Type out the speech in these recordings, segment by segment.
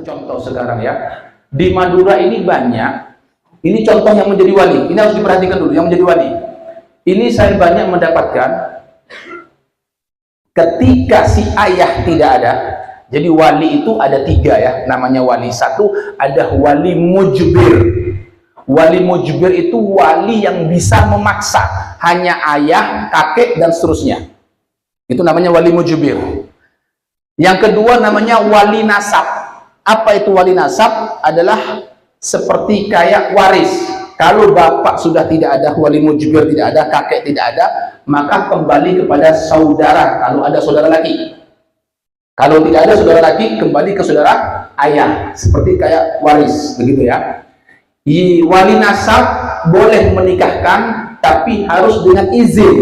satu contoh sekarang ya. Di Madura ini banyak, ini contoh yang menjadi wali. Ini harus diperhatikan dulu, yang menjadi wali. Ini saya banyak mendapatkan ketika si ayah tidak ada. Jadi wali itu ada tiga ya, namanya wali. Satu, ada wali mujbir. Wali mujbir itu wali yang bisa memaksa, hanya ayah, kakek, dan seterusnya. Itu namanya wali mujbir. Yang kedua namanya wali nasab. Apa itu wali nasab? Adalah seperti kayak waris. Kalau bapak sudah tidak ada, wali mujbir tidak ada, kakek tidak ada, maka kembali kepada saudara kalau ada saudara laki. Kalau tidak ada saudara laki, kembali ke saudara ayah, seperti kayak waris, begitu ya. Wali nasab boleh menikahkan, tapi harus dengan izin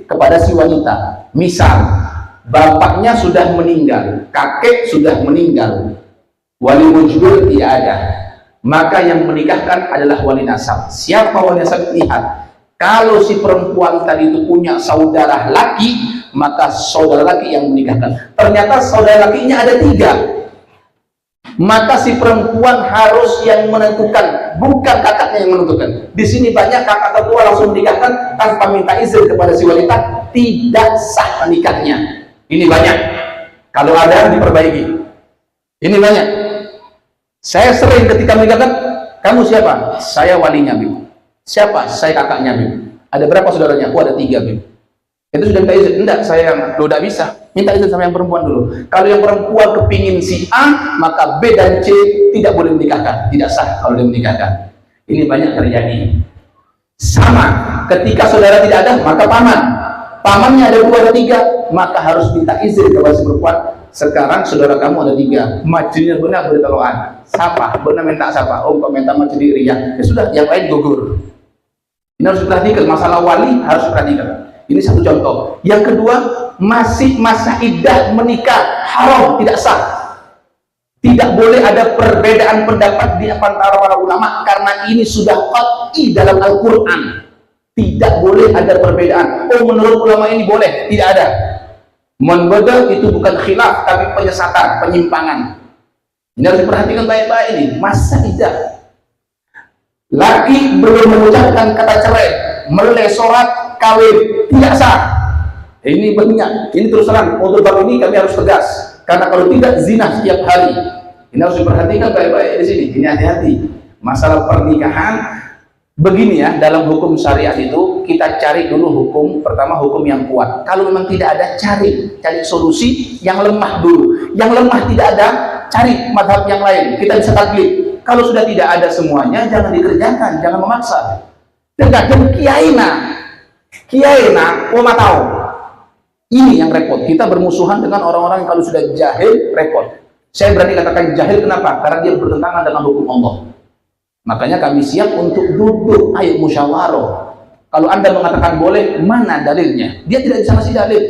kepada si wanita. Misal bapaknya sudah meninggal, kakek sudah meninggal, wali mujbir tidak ada, maka yang menikahkan adalah wali nasab. Siapa wali nasab? Lihat, kalau si perempuan tadi itu punya saudara laki, maka saudara laki yang menikahkan. Ternyata saudara lakinya ada tiga, maka si perempuan harus yang menentukan, bukan kakaknya yang menentukan. Di sini banyak kakak tertua langsung menikahkan tanpa minta izin kepada si wanita, tidak sah menikahnya. Ini banyak. Kalau ada, diperbaiki. Ini banyak. Saya sering ketika menikahkan, kamu siapa? Saya walinya, Bim. Siapa? Saya kakaknya, Bim. Ada berapa saudaranya? Oh, ada 3, Bim. Itu sudah minta izin. Enggak, saya yang lo tidak bisa. Minta izin sama yang perempuan dulu. Kalau yang perempuan kepingin si A, maka B dan C tidak boleh menikahkan. Tidak sah kalau dia menikahkan. Ini banyak terjadi. Sama, ketika saudara tidak ada, maka paman. Pamannya ada 2 ada 3, maka harus minta izin kepada si perempuan. Sekarang saudara kamu ada 3, majunya benar boleh tolongan. Siapa? Benar minta siapa? Oh, kau minta maju diri ya. Ya sudah, yang lain gugur. Ini harus diperhatikan. Masalah wali harus diperhatikan. Ini satu contoh. Yang kedua, masih masa iddah menikah, haram, tidak sah. Tidak boleh ada perbedaan pendapat di antara para ulama, karena ini sudah qat'i dalam Al-Quran. Tidak boleh ada perbedaan. Oh, menurut ulama ini boleh, tidak ada. Membeda itu bukan khilaf, tapi penyesatan, penyimpangan. Ini harus diperhatikan baik-baik. Ini masa iddah, laki belum mengucapkan kata cerai, meleh sholat, kawin, tidak sah. Ini banyak. Ini terus terang, untuk bab ini kami harus tegas, karena kalau tidak zina setiap hari. Ini harus diperhatikan baik-baik di sini. Ini hati-hati. Masalah pernikahan begini ya, dalam hukum syariat itu kita cari dulu hukum. Pertama, hukum yang kuat. Kalau memang tidak ada, cari solusi yang lemah dulu. Yang lemah tidak ada, cari madhab yang lain. Kita bisa taklid. Kalau sudah tidak ada semuanya, jangan dikerjakan, jangan memaksa. Tergantung kiai na, mau tahu. Ini yang repot. Kita bermusuhan dengan orang-orang yang kalau sudah jahil, repot. Saya berani katakan jahil, kenapa? Karena dia bertentangan dengan hukum Allah. Makanya kami siap untuk duduk, ayo musyawarah. Kalau Anda mengatakan boleh, mana dalilnya? Dia tidak bisa ngasih dalil.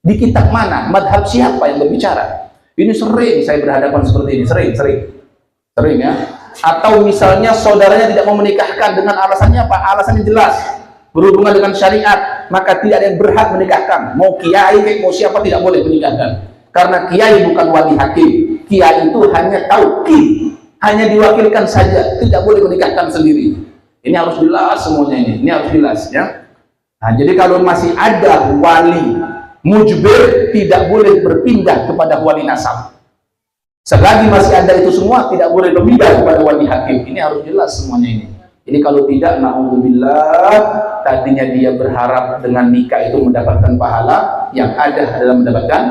Di kitab mana? Madhab siapa yang berbicara? Ini sering saya berhadapan seperti ini, sering ya. Atau misalnya saudaranya tidak mau menikahkan dengan alasannya apa? Alasannya jelas, berhubungan dengan syariat, maka tidak ada yang berhak menikahkan. Mau kiai, mau siapa, tidak boleh menikahkan. Karena kiai bukan wali hakim. Kiai itu hanya tauqi, hanya diwakilkan saja, tidak boleh menikahkan sendiri. Ini harus jelas semuanya ini harus jelas ya. Nah, jadi kalau masih ada wali mujbir, tidak boleh berpindah kepada wali nasab. Selagi masih ada itu semua, tidak boleh berpindah kepada wali hakim. Ini harus jelas semuanya ini. Jadi kalau tidak, na'udzubillah, tadinya dia berharap dengan nikah itu mendapatkan pahala, yang ada adalah mendapatkan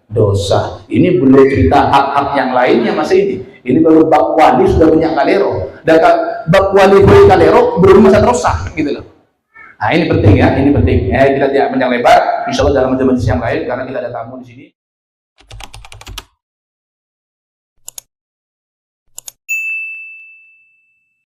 dosa. Ini belum cerita hak-hak yang lainnya masih ini. Ini baru bab wali sudah banyak kalero. Dan bab wali boleh kalero belum masa terusak gitu loh. Nah, ini penting ya, ini penting. Kita tidak panjang lebar. Insya Allah dalam majelis yang lain, karena kita ada tamu di sini.